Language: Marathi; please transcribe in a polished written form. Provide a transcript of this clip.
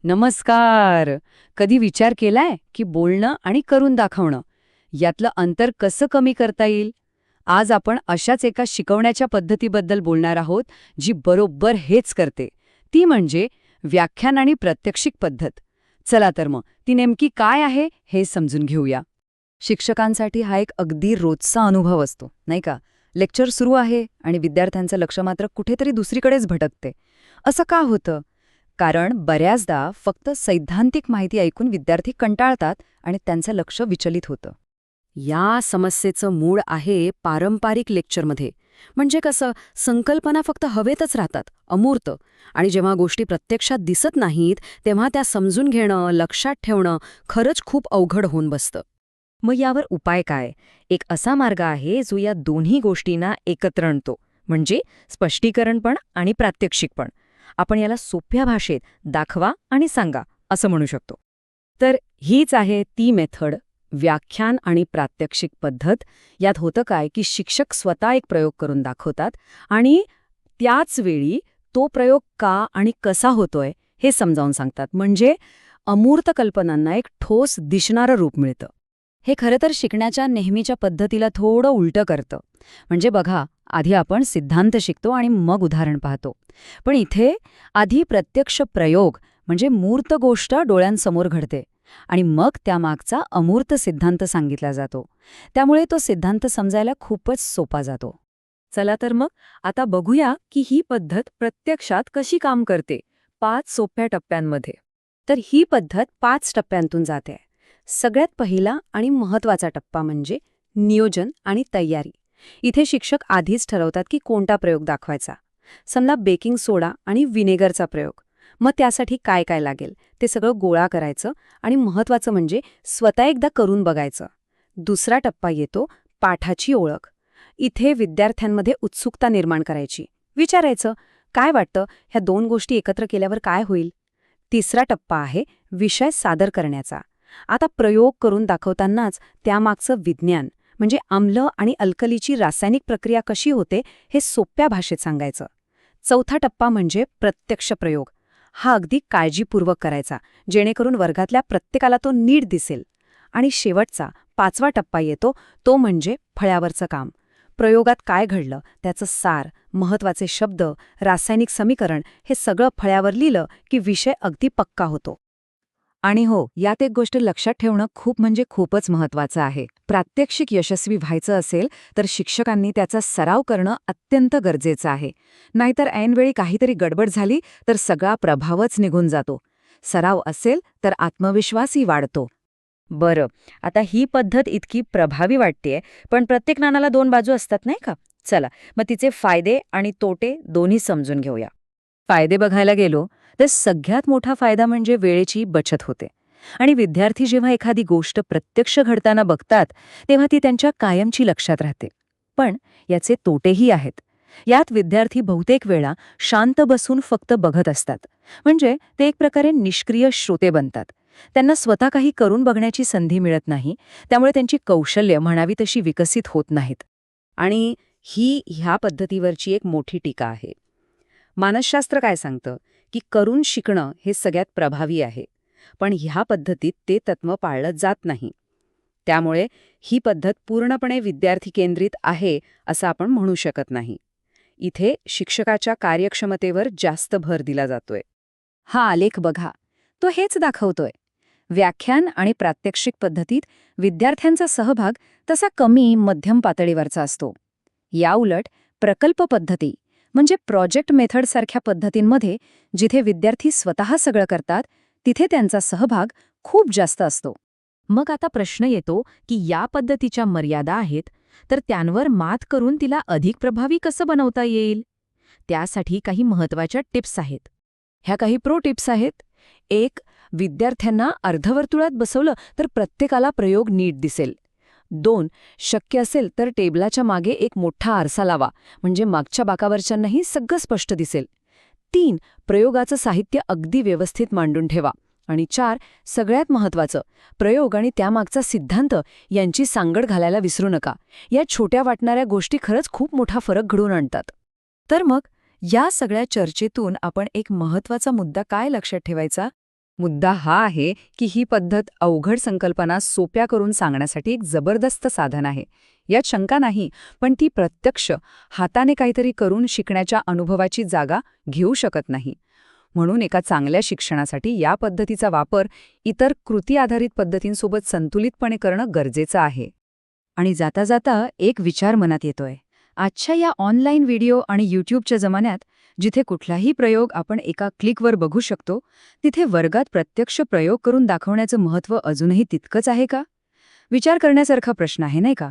नमस्कार. कधी विचार केलाय की बोलणं आणि करून दाखवणं यातलं अंतर कसं कमी करता येईल? आज आपण अशाच एका शिकवण्याच्या पद्धतीबद्दल बोलणार आहोत जी बरोबर हेच करते. ती म्हणजे व्याख्यान आणि प्रात्यक्षिक पद्धत. चला तर मग ती नेमकी काय आहे हे समजून घेऊया. शिक्षकांसाठी हा एक अगदी रोजचा अनुभव असतो, नाही का? लेक्चर सुरू आहे आणि विद्यार्थ्यांचं लक्ष मात्र कुठेतरी दुसरीकडेच भटकते. असं का होतं? कारण बऱ्याचदा फक्त सैद्धांतिक माहिती ऐकून विद्यार्थी कंटाळतात आणि त्यांचं लक्ष विचलित होतं. या समस्येचं मूळ आहे पारंपरिक लेक्चरमध्ये. म्हणजे कसं, संकल्पना फक्त हवेतच राहतात, अमूर्त. आणि जेव्हा गोष्टी प्रत्यक्षात दिसत नाहीत तेव्हा त्या समजून घेणं, लक्षात ठेवणं खरंच खूप अवघड होऊन बसतं. मग यावर उपाय काय? एक असा मार्ग आहे जो या दोन्ही गोष्टींना एकत्र आणतो, म्हणजे स्पष्टीकरण पण आणि प्रात्यक्षिक पण. आपण याला सोप्या भाषेत दाखवा आणि सांगा असं म्हणू शकतो. तर हीच आहे ती मेथड, व्याख्यान आणि प्रात्यक्षिक पद्धत. यात होतं काय की शिक्षक स्वतः एक प्रयोग करून दाखवतात आणि त्याच वेळी तो प्रयोग का आणि कसा होतोय हे समजावून सांगतात. म्हणजे अमूर्त कल्पनांना एक ठोस दिसणारं रूप मिळतं. हे खरं तर शिकण्याच्या नेहमीच्या पद्धतीला थोडं उलटं करतं. म्हणजे बघा, आधी आपण सिद्धांत शिकतो आणि मग उदाहरण पाहतो. पण इथे आधी प्रत्यक्ष प्रयोग म्हणजे मूर्त गोष्ट डोळ्यांसमोर घडते आणि मग त्यामागचा अमूर्त सिद्धांत सांगितला जातो. त्यामुळे तो सिद्धांत समजायला खूपच सोपा जातो. चला तर मग आता बघूया की ही पद्धत प्रत्यक्षात कशी काम करते 5 सोप्या टप्प्यांमध्ये. तर ही पद्धत 5 टप्प्यांतून जाते. सगळ्यात पहिला आणि महत्त्वाचा टप्पा म्हणजे नियोजन आणि तयारी. इथे शिक्षक आधीच ठरवतात की कोणता प्रयोग दाखवायचा. समजा बेकिंग सोडा आणि विनेगरचा प्रयोग. मग त्यासाठी काय काय लागेल ते सगळं गोळा करायचं आणि महत्त्वाचं म्हणजे स्वतः एकदा करून बघायचं. दुसरा टप्पा येतो पाठाची ओळख. इथे विद्यार्थ्यांमध्ये उत्सुकता निर्माण करायची. विचारायचं, काय वाटतं ह्या दोन गोष्टी एकत्र केल्यावर काय होईल? तिसरा टप्पा आहे विषय सादर करण्याचा. आता प्रयोग करून दाखवतानाच त्यामागचं विज्ञान म्हणजे आम्ल आणि अल्कलीची रासायनिक प्रक्रिया कशी होते हे सोप्या भाषेत सांगायचं. चौथा टप्पा म्हणजे प्रत्यक्ष प्रयोग. हा अगदी काळजीपूर्वक करायचा, जेणेकरून वर्गातल्या प्रत्येकाला तो नीट दिसेल. आणि शेवटचा 5वा टप्पा येतो तो म्हणजे फळ्यावरचं काम. प्रयोगात काय घडलं त्याचं सार, महत्त्वाचे शब्द, रासायनिक समीकरण हे सगळं फळ्यावर लिहिलं की विषय अगदी पक्का होतो. आणि हो, यात एक गोष्ट लक्षात ठेवणं खूप म्हणजे खूपच महत्त्वाचं आहे. प्रात्यक्षिक यशस्वी व्हायचं असेल तर शिक्षकांनी त्याचा सराव करणं अत्यंत गरजेचं आहे. नाहीतर ऐनवेळी काहीतरी गडबड झाली तर सगळा प्रभावच निघून जातो. सराव असेल तर आत्मविश्वासही वाढतो. बरं, आता ही पद्धत इतकी प्रभावी वाटतेय, पण प्रत्येक नाण्याला 2 बाजू असतात नाही का? चला, मग तिचे फायदे आणि तोटे दोन्ही समजून घेऊया. फायदे बघायला गेलो तर सगळ्यात मोठा फायदा म्हणजे वेळेची बचत होते. आणि विद्यार्थी जेव्हा एखादी गोष्ट प्रत्यक्ष घडताना बघतात तेव्हा ती त्यांच्या कायमची लक्षात राहते. पण याचे तोटेही आहेत. यात विद्यार्थी बहुतेक वेळा शांत बसून फक्त बघत असतात. म्हणजे ते एक प्रकारे निष्क्रिय श्रोते बनतात. त्यांना स्वतः काही करून बघण्याची संधी मिळत नाही. त्यामुळे त्यांची कौशल्य म्हणावी तशी विकसित होत नाहीत. आणि ही ह्या पद्धतीवरची एक मोठी टीका आहे. मानसशास्त्र काय सांगतं की करून शिकणं हे सगळ्यात प्रभावी आहे. पण ह्या पद्धतीत ते तत्त्व पाळलं जात नाही. त्यामुळे ही पद्धत पूर्णपणे विद्यार्थी केंद्रित आहे असं आपण म्हणू शकत नाही. इथे शिक्षकाच्या कार्यक्षमतेवर जास्त भर दिला जातोय. हा आलेख बघा, तो हेच दाखवतोय. व्याख्यान आणि प्रात्यक्षिक पद्धतीत विद्यार्थ्यांचा सहभाग तसा कमी मध्यम पातळीवरचा असतो. याउलट प्रकल्प पद्धती म्हणजे प्रोजेक्ट मेथडसारख्या पद्धतींमध्ये जिथे विद्यार्थी स्वतः सगळं करतात तिथे त्यांचा सहभाग खूप जास्त असतो. मग आता प्रश्न येतो की या पद्धतीच्या मर्यादा आहेत, तर त्यांवर मात करून तिला अधिक प्रभावी कसं बनवता येईल? त्यासाठी काही महत्त्वाच्या टिप्स आहेत. ह्या काही प्रो टिप्स आहेत. 1. विद्यार्थ्यांना अर्धवर्तुळात बसवलं तर प्रत्येकाला प्रयोग नीट दिसेल. 2. शक्य असेल तर टेबलाच्या मागे एक मोठा आरसा लावा, म्हणजे मागच्या बाकावरच्यांनाही सगळं स्पष्ट दिसेल. 3. प्रयोगाचं साहित्य अगदी व्यवस्थित मांडून ठेवा. आणि 4. सगळ्यात महत्त्वाचं, प्रयोग आणि त्यामागचा सिद्धांत यांची सांगड घालायला विसरू नका. या छोट्या वाटणाऱ्या गोष्टी खरंच खूप मोठा फरक घडवून आणतात. तर मग या सगळ्या चर्चेतून आपण एक महत्त्वाचा मुद्दा काय लक्षात ठेवायचा? मुद्दा हा आहे की ही पद्धत अवघड संकल्पना सोप्या करून सांगण्यासाठी एक जबरदस्त साधन आहे. यात शंका नाही, पण ती प्रत्यक्ष हाताने काहीतरी करून शिकण्याच्या अनुभवाची जागा घेऊ शकत नाही. म्हणून एका चांगल्या शिक्षणासाठी या पद्धतीचा वापर इतर कृती आधारित पद्धतींसोबत संतुलितपणे करणं गरजेचं आहे. आणि जाता जाता एक विचार मनात येतोय. आजच्या या ऑनलाईन व्हिडिओ आणि यूट्यूबच्या जमान्यात जिथे कुठलाही प्रयोग आपण एका क्लिकवर बघू शकतो, तिथे वर्गात प्रत्यक्ष प्रयोग करून दाखवण्याचं महत्त्व अजूनही तितकंच आहे का? विचार करण्यासारखा प्रश्न आहे, नाही का?